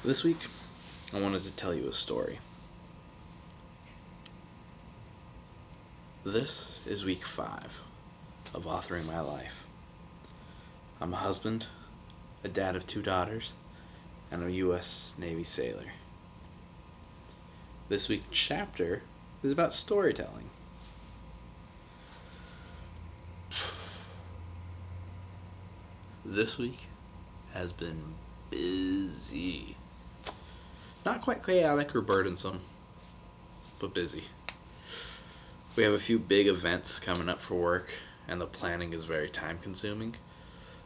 This week, I wanted to tell you a story. This is week 5 of authoring my life. I'm a husband, a dad of 2 daughters, and a U.S. Navy sailor. This week's chapter is about storytelling. This week has been busy. Not quite chaotic or burdensome, but busy. We have a few big events coming up for work, and the planning is very time consuming,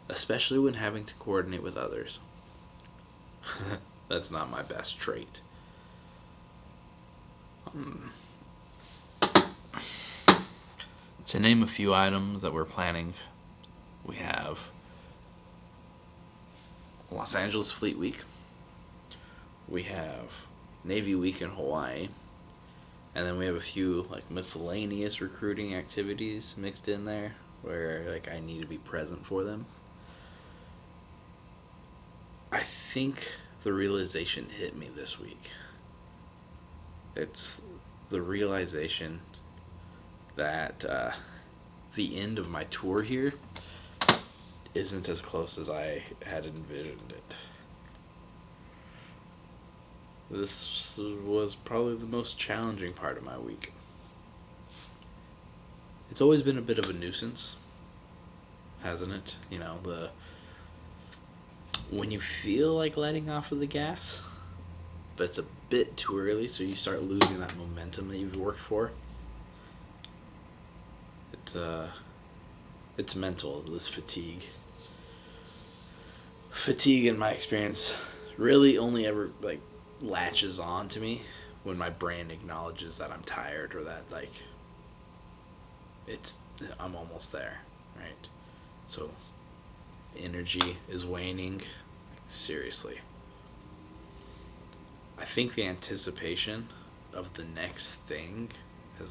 especially when having to coordinate with others. That's not my best trait. To name a few items that we're planning, we have Los Angeles Fleet Week. We have Navy Week in Hawaii. And then we have a few miscellaneous recruiting activities mixed in there where I need to be present for them. I think the realization hit me this week. It's the realization that the end of my tour here isn't as close as I had envisioned it. This was probably the most challenging part of my week. It's always been a bit of a nuisance, hasn't it? When you feel like letting off of the gas, but it's a bit too early, so you start losing that momentum that you've worked for. It's mental, this fatigue. Fatigue, in my experience, really only ever latches on to me when my brain acknowledges that I'm tired or that I'm almost there, right? So energy is waning. Seriously. I think the anticipation of the next thing has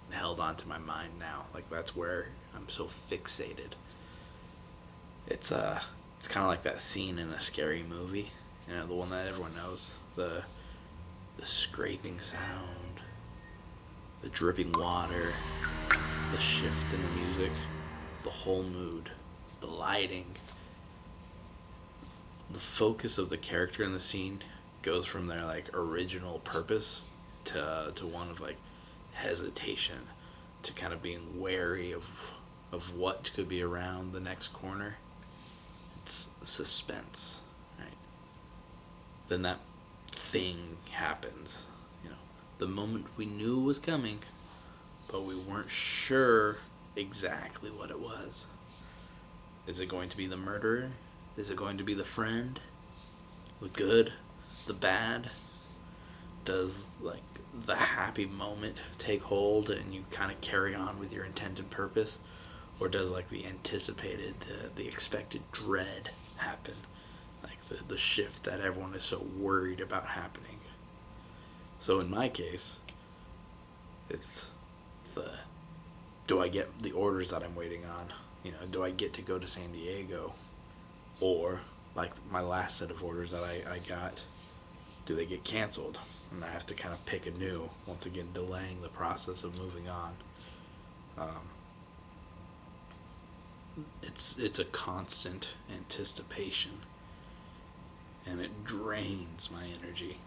held on to my mind now. That's where I'm so fixated. It's kind of like that scene in a scary movie, the one that everyone knows. The scraping sound, the dripping water, the shift in the music, the whole mood, the lighting. The focus of the character in the scene goes from their original purpose to one of hesitation, to kind of being wary of what could be around the next corner. It's suspense, right? Then that thing happens, the moment we knew was coming, but we weren't sure exactly what it was. Is it going to be the murderer? Is it going to be the friend? The good? The bad? Does the happy moment take hold and you kind of carry on with your intended purpose? Or does the anticipated, the expected dread happen? The shift that everyone is so worried about happening. So in my case, it's do I get the orders that I'm waiting on? Do I get to go to San Diego? Or, my last set of orders that I got, do they get canceled? And I have to kind of pick anew, once again delaying the process of moving on. It's a constant anticipation, and it drains my energy.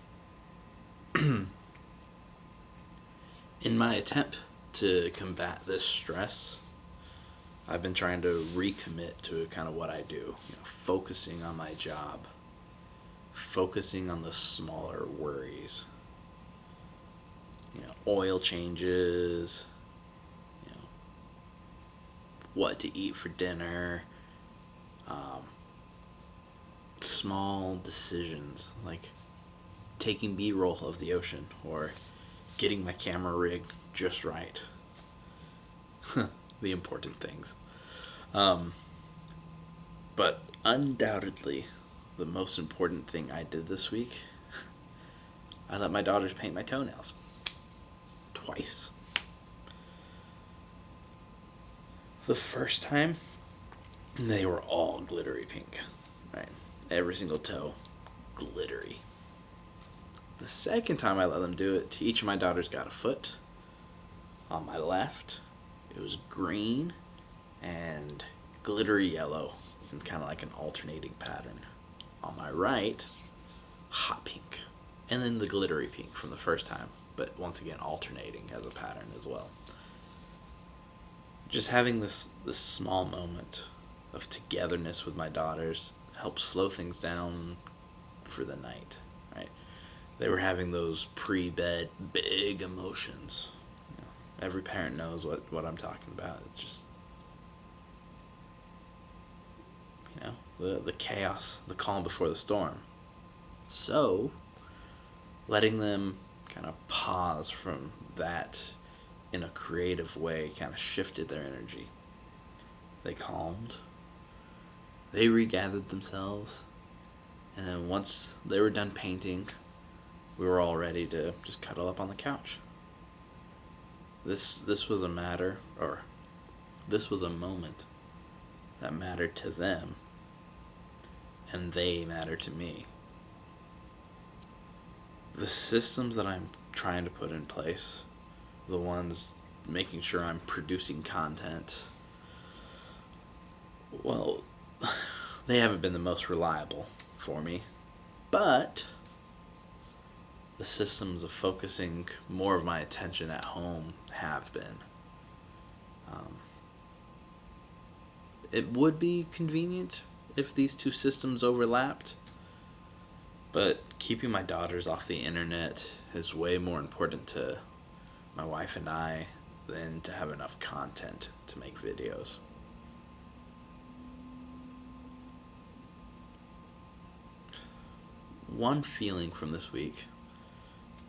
In my attempt to combat this stress, I've been trying to recommit to kind of what I do, focusing on my job, focusing on the smaller worries, oil changes, what to eat for dinner, small decisions like taking B-roll of the ocean or getting my camera rig just right. The important things. But undoubtedly, the most important thing I did this week, I let my daughters paint my toenails. Twice. The first time, they were all glittery pink, right? Every single toe, glittery. The second time I let them do it, each of my daughters got a foot. On my left, it was green and glittery yellow, and kind of like an alternating pattern. On my right, hot pink, and then the glittery pink from the first time, but once again alternating as a pattern as well. Just having this small moment of togetherness with my daughters helped slow things down for the night, right? They were having those pre-bed big emotions. You know, every parent knows what I'm talking about. It's just, you know, the chaos, the calm before the storm. So, letting them kind of pause from that in a creative way kind of shifted their energy. They calmed, they regathered themselves, and then once they were done painting, we were all ready to just cuddle up on the couch. This was a matter, or this was a moment that mattered to them, and they mattered to me. The systems that I'm trying to put in place, the ones making sure I'm producing content, well, they haven't been the most reliable for me, but the systems of focusing more of my attention at home have been. It would be convenient if these two systems overlapped, but keeping my daughters off the internet is way more important to my wife and I than to have enough content to make videos. One feeling from this week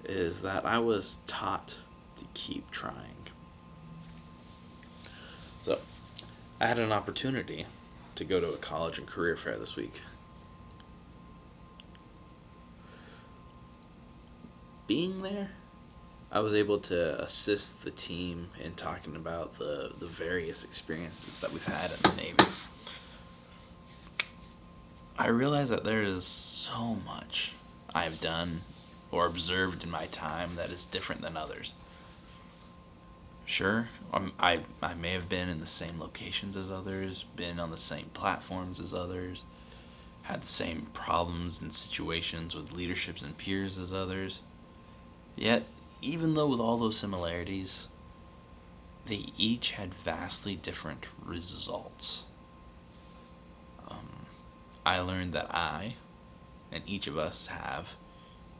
is that I was taught to keep trying. So, I had an opportunity to go to a college and career fair this week. Being there, I was able to assist the team in talking about the various experiences that we've had in the Navy. I realize that there is so much I've done or observed in my time that is different than others. Sure, I may have been in the same locations as others, been on the same platforms as others, had the same problems and situations with leaderships and peers as others. Yet, even though with all those similarities, they each had vastly different results. I learned that I, and each of us, have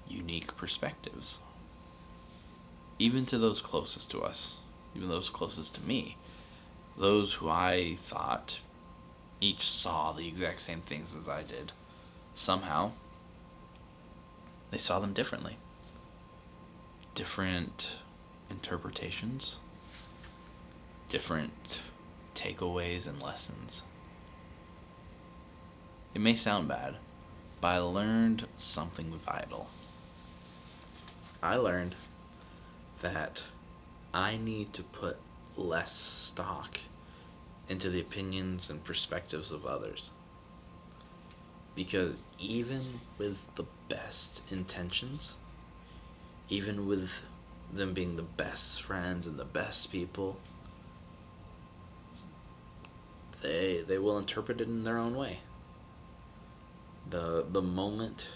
unique perspectives. Even to those closest to us, even those closest to me, those who I thought each saw the exact same things as I did, somehow, they saw them differently. Different interpretations, different takeaways and lessons. It may sound bad, but I learned something vital. I learned that I need to put less stock into the opinions and perspectives of others. Because even with the best intentions, even with them being the best friends and the best people, they will interpret it in their own way. The moment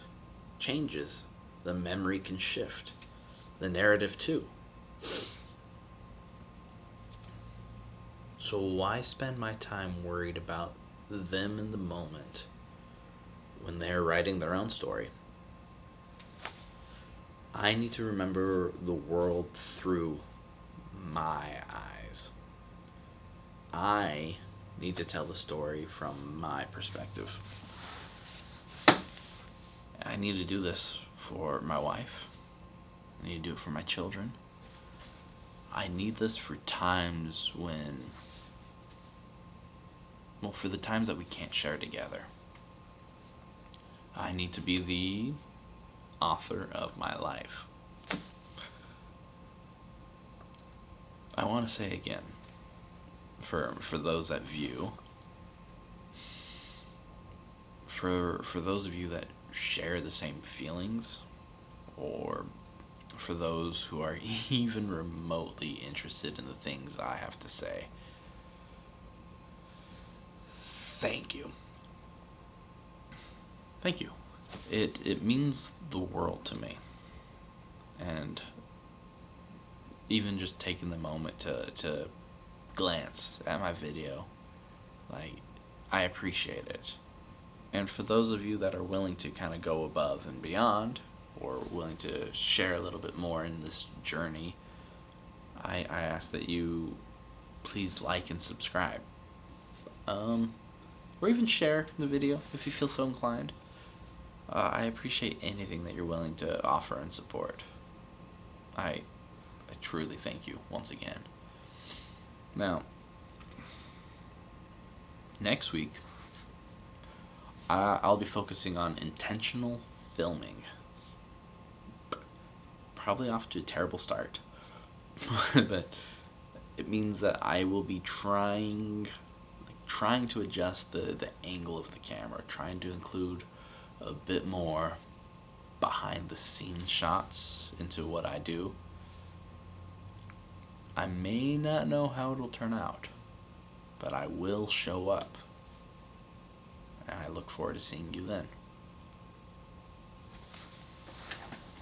changes. The memory can shift. The narrative too. So why spend my time worried about them in the moment when they're writing their own story? I need to remember the world through my eyes. I need to tell the story from my perspective. I need to do this for my wife. I need to do it for my children. I need this for times when, well, for the times that we can't share together. I need to be the author of my life. I want to say again, for those that view, for those of you that share the same feelings, or for those who are even remotely interested in the things I have to say. Thank you. Thank you. It means the world to me. And even just taking the moment to glance at my video, like, I appreciate it. And for those of you that are willing to kind of go above and beyond, or willing to share a little bit more in this journey, I ask that you please like and subscribe. Or even share the video if you feel so inclined. I appreciate anything that you're willing to offer and support. I truly thank you once again. Now, next week, I'll be focusing on intentional filming. Probably off to a terrible start. But it means that I will be trying to adjust the angle of the camera, trying to include a bit more behind the scenes shots into what I do. I may not know how it'll turn out, but I will show up. And I look forward to seeing you then.